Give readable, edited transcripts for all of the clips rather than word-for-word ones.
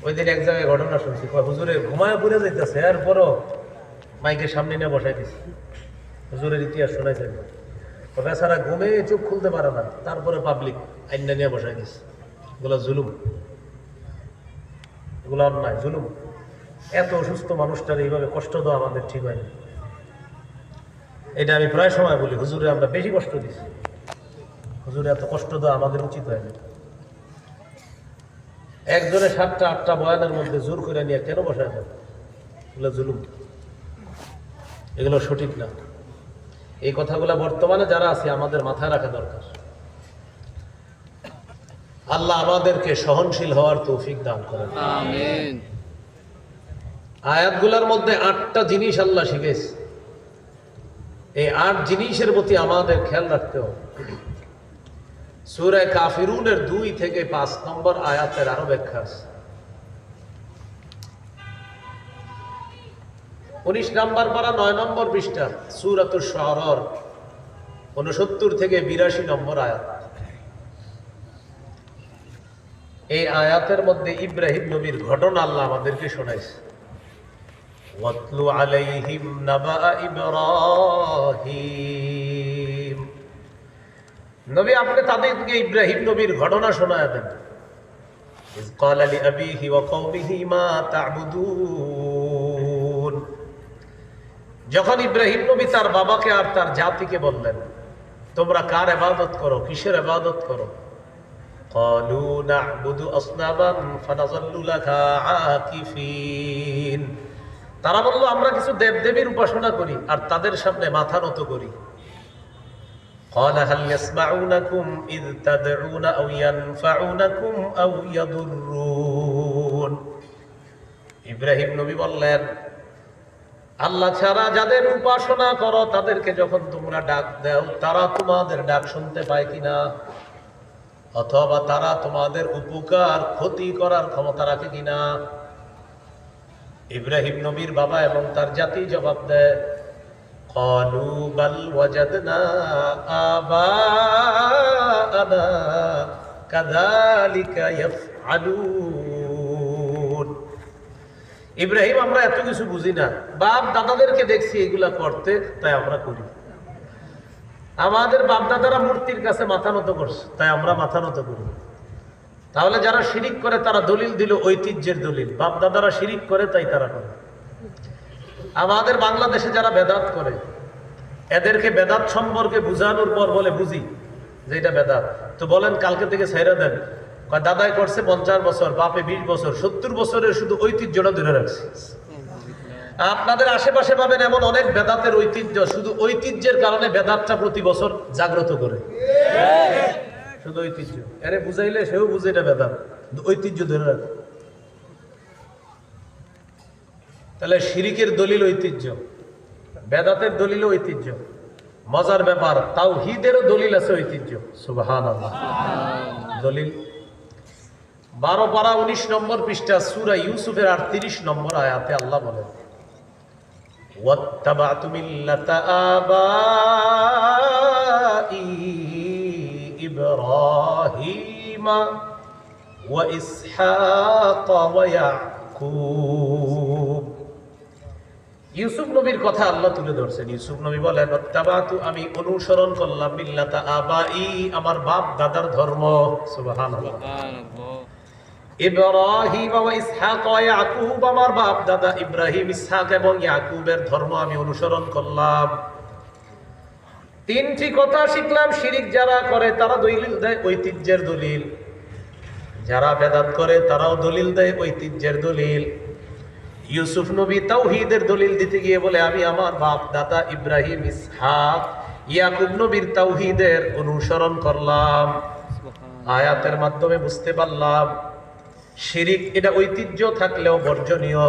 ওই দিন এক জায়গায় ঘটনা শুনছি, হুজুরে ঘুমায় পড়ে যাইতেছে, এরপরও মাইকের সামনে নিয়ে বসাই দিছে, হুজুরের ইতিহাস শোনাইছেন। বেচারা ঘুমে চোখ খুলতে পারে না, তারপরে পাবলিক আইনা নিয়ে বসাই দিছে। এগুলো জুলুম, এগুলো অন্যায়, জুলুম। এত অসুস্থ মানুষটার এইভাবে কষ্ট দেওয়া আমাদের ঠিক হয়নি। এটা আমি প্রায় সময় বলি, হুজুরে আমরা বেশি কষ্ট দিচ্ছি, হুজুরে এত কষ্ট দেওয়া আমাদের উচিত হয়নি। একজনে 7টা-8টা বয়ানের মধ্যে জোর করে নিয়ে কেন বসায় দেন? এগুলো জুলুম, এগুলো সঠিক না। এই কথাগুলো বর্তমানে যারা আছে আমাদের মাথায় রাখা দরকার। আল্লাহ আমাদেরকে সহনশীল হওয়ার তৌফিক দান করেন, আমিন। আয়াতগুলোর মধ্যে 8টা জিনিস আল্লাহ শিখেছে। এই 8 জিনিসের প্রতি আমাদের খেয়াল রাখতে হবে। সূরা কাফিরুনের 2 থেকে 5 নম্বর আয়াতের আরো ব্যাখ্যা আছে। 19 নম্বর পারা 9 নম্বর পৃষ্ঠা সূরাতুশ শুআরার 69 থেকে 82 নম্বর আয়াত। এই আয়াতের মধ্যে ইব্রাহিম নবীর ঘটনা আল্লাহ আমাদেরকে শোনাইছে। ওয়াতলু আলাইহিম নাবা ইব্রাহিম, নবী আপনি তাদেরকে ইব্রাহিম নবীর ঘটনা শোনায় দেন। ইয ক্বালা লিআবিহি ওয়া কওমিহি মা তা'বুদুন, যখন ইব্রাহিম নবী তার বাবাকে আর তার জাতিকে বললেন, তোমরা কার ইবাদত করো, কিসের ইবাদত করো? ক্বালু না'বুদু আসনামান ফানাযাল্লু লাহা আকিফিন, তারা বলল আমরা কিছু দেবদেবীর উপাসনা করি আর তাদের সামনে মাথা নত করি। قال هل يسمعونكم إذ تدعون أو ينفعونكم أو يضرون, ইব্রাহিম নবী বললেন আল্লাহ ছাড়া যাদের উপাসনা করো তাদেরকে যখন তোমরা ডাক দাও তারা তোমাদের ডাক শুনতে পায় কিনা, অথবা তারা তোমাদের উপকার ক্ষতি করার ক্ষমতা রাখে কিনা। ইব্রাহিম নবীর বাবা এবং তার জাতি জবাব দেয়, ক্বালু বাল ওয়াজাদনা আবাআনা কাযালিকা ইয়াফআলুন, ইব্রাহিম আমরা এত কিছু বুঝি না, বাপ দাদাদেরকে দেখছি এগুলা করতে, তাই আমরা করি। আমাদের বাপ দাদারা মূর্তির কাছে মাথা নত করছে, তাই আমরা মাথা নত করি। তাহলে যারা শিরিক করে তারা দলিল দিল ঐতিহ্যের দলিল, বাপ দাদারা শিরিক করে তাই তারা করে। আমাদের বাংলাদেশে যারা বেদাত করে এদেরকে বেদাত সম্পর্কে বুঝানোর পর বলে বুঝি যে এটা বেদাত, তো বলেন কালকে থেকে ছাইরা দেন। দাদাই করছে 50 বছর, বাপে 20 বছর, 70 বছরের শুধু ঐতিহ্যটা ধরে রাখছে। আপনাদের আশেপাশে পাবেন এমন অনেক বেদাতের ঐতিহ্য, শুধু ঐতিহ্যের কারণে বেদাতটা প্রতি বছর জাগ্রত করে, শুধু ঐতিহ্য। এরে বুঝাইলে সেও বুঝে এটা বেদাত, ঐতিহ্য ধরে রাখে। তাহলে শিরিকের দলিল ঐতিহ্য, বেদাতের দলিল ঐতিহ্য। মজার ব্যাপার তাওহীদেরও দলিল আছে ঐতিহ্য। সুবহানাল্লাহ, দলিল 12 পারা 19 নম্বর পৃষ্ঠা সূরা ইউসুফের 38 নম্বর আয়াতে আল্লাহ বলেন, ওয়াত্তাবা'তু মিল্লাতা আবাই ইব্রাহিমা ওয়া ইসহাক ওয়া ইয়াকুব। ইউসুফ নবীর কথা আল্লাহ তুলে ধরছেন। ইউসুফ নবী বলেন, ওয়াত্তাবা'তু আমি অনুসরণ করলাম মিল্লাতা আবাই আমার বাপ দাদার ধর্ম। সুবহানাল্লাহ, ইব্রাহিম ওয়া ইসহাক ওয়া ইয়াকুব আমার বাপ দাদা ইব্রাহিম, ইসহাক এবং ইয়াকুবের ধর্ম আমি অনুসরণ করলাম। 3টি কথা শিখলাম। শিরিক যারা করে তারা দলিল দেয় ঐতিহ্যের দলিল, যারা বেদাত করে তারাও দলিল দেয় ঐতিহ্যের দলিল। ইউসুফ নবী তাওহীদের দলিল দিতে গিয়ে বলে আমি আমার বাপ দাদা ইব্রাহিম, ইসহাক, ইয়াকুব নবীর তাওহীদের অনুসরণ করলাম। আয়াতের মাধ্যমে বুঝতে পারলাম শিরিক এটা ঐতিহ্য থাকলেও বর্জনীয়,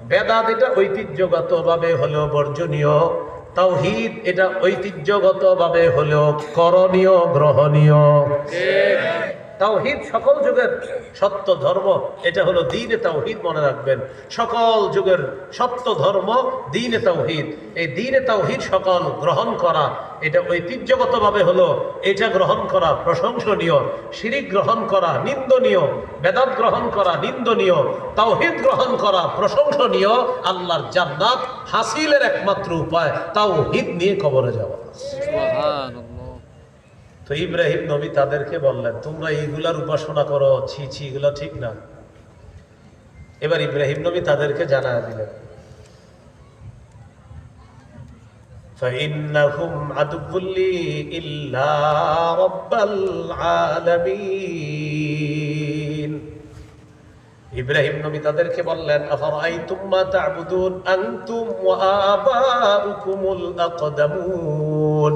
বেদাত এটা ঐতিহ্যগতভাবে হলেও বর্জনীয়, তাওহীদ এটা ঐতিহ্যগতভাবে হলেও করণীয়, গ্রহণীয়। তাওহীদ সকল যুগের সত্য ধর্ম, এটা হলো দ্বীনে তাওহীদ, মনে রাখবেন। সকল যুগের সত্য ধর্ম দ্বীনে তাওহীদ। এই দ্বীনে তাওহীদ সকল গ্রহণ করা, এটা ঐতিহ্যগতভাবে হলো এটা গ্রহণ করা প্রশংসনীয়, শিরিক গ্রহণ করা নিন্দনীয়, বেদাত গ্রহণ করা নিন্দনীয়, তাওহীদ গ্রহণ করা প্রশংসনীয়। আল্লাহর জান্নাত হাসিলের একমাত্র উপায় তাওহীদ নিয়ে কবরে যাওয়া। তো ইব্রাহিম নবী তাদেরকে বললেন, তোমরা এইগুলার উপাসনা করো, ছি ছি, এগুলো ঠিক না। এবার ইব্রাহিম নবী তাদেরকে জানায় দিলেন, فإنهم عدو لي إلا رب العالمين। ইব্রাহিম নবী তাদেরকে বললেন, আফারাইতুম মা তা'বুদুন আনতুম ওয়া আবাউকুমুল আকদামুন।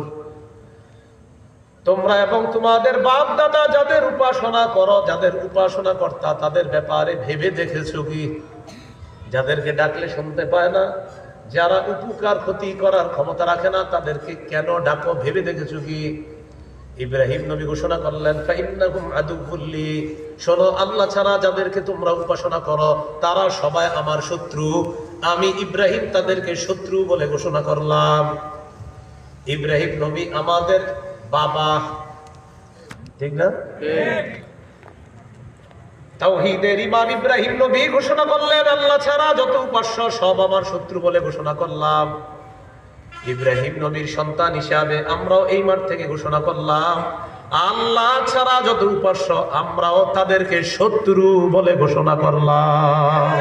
তোমরা এবং তোমাদের বাপ দাদা যাদের উপাসনা করো, যাদের উপাসনা কর্তা, তাদের ব্যাপারে ভেবে দেখেছো কি? যাদেরকে ডাকলে শুনতে পায় না, যারা উপকার ক্ষতি করার ক্ষমতা রাখে না, তাদেরকে কেন ডাকো ভেবে দেখেছো কি? ইব্রাহিম নবী ঘোষণা করলেন, ফাইন্নাহুম আদুউল লি। শোনো, আল্লাহ ছাড়া যাদেরকে তোমরা উপাসনা করো তারা সবাই আমার শত্রু। আমি ইব্রাহিম তাদেরকে শত্রু বলে ঘোষণা করলাম। ইব্রাহিম নবী আমাদের বাবা, ঠিক না? তাওহীদের ইমাম ইব্রাহিম নবী ঘোষণা করলেন, আল্লাহ ছাড়া যত উপাস্য সব আমার শত্রু বলে ঘোষণা করলাম। ইব্রাহিম নবীর সন্তান হিসাবে আমরাও এই মাঠ থেকে ঘোষণা করলাম, আল্লাহ ছাড়া যত উপাস্য আমরাও তাদেরকে শত্রু বলে ঘোষণা করলাম।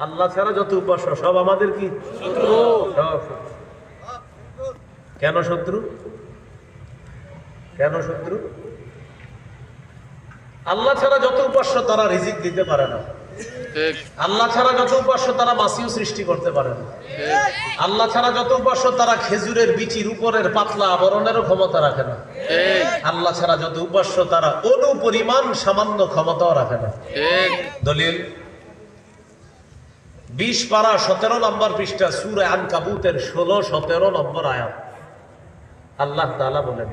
আল্লাহ ছাড়া যত উপাস্য সব আমাদের কি শত্রু? কেন শত্রু? কেন শত্রু? আল্লাহ ছাড়া যত উপাস্য তারা রিজিক দিতে পারে না। আল্লাহ ছাড়া যত উপাস্য তারা মাছিও সৃষ্টি করতে পারে না। আল্লাহ ছাড়া যত উপাস্য তারা খেজুরের বিচির উপরের পাতলা আবরণেরও ক্ষমতা রাখে না। আল্লাহ ছাড়া যত উপাস্য তারা অনুপরিমাণ সামান্য ক্ষমতাও রাখে না। দলিল 20 পারা 17 নম্বর পৃষ্ঠা সূরা আনকাবুতের 16-17 নম্বর আয়াত। আল্লাহ তাআলা বলেন,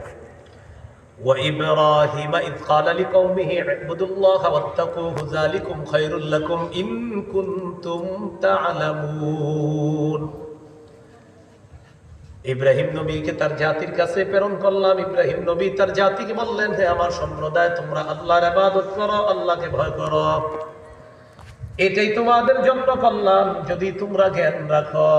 وإبراهيم إذ قال لقومه اعبدوا الله واتقوه ذلكم خير لكم إن كنتم تعلمون। ইব্রাহিম নবীকে তার জাতির কাছে প্রেরণ করলাম। ইব্রাহিম নবী তার জাতিকে বললেন, হে আমার সম্প্রদায়, তোমরা আল্লাহর ইবাদত করো, আল্লাহকে ভয় করো, এটাই তোমাদের জন্য কল্যাণ যদি তোমরা জ্ঞান রাখো।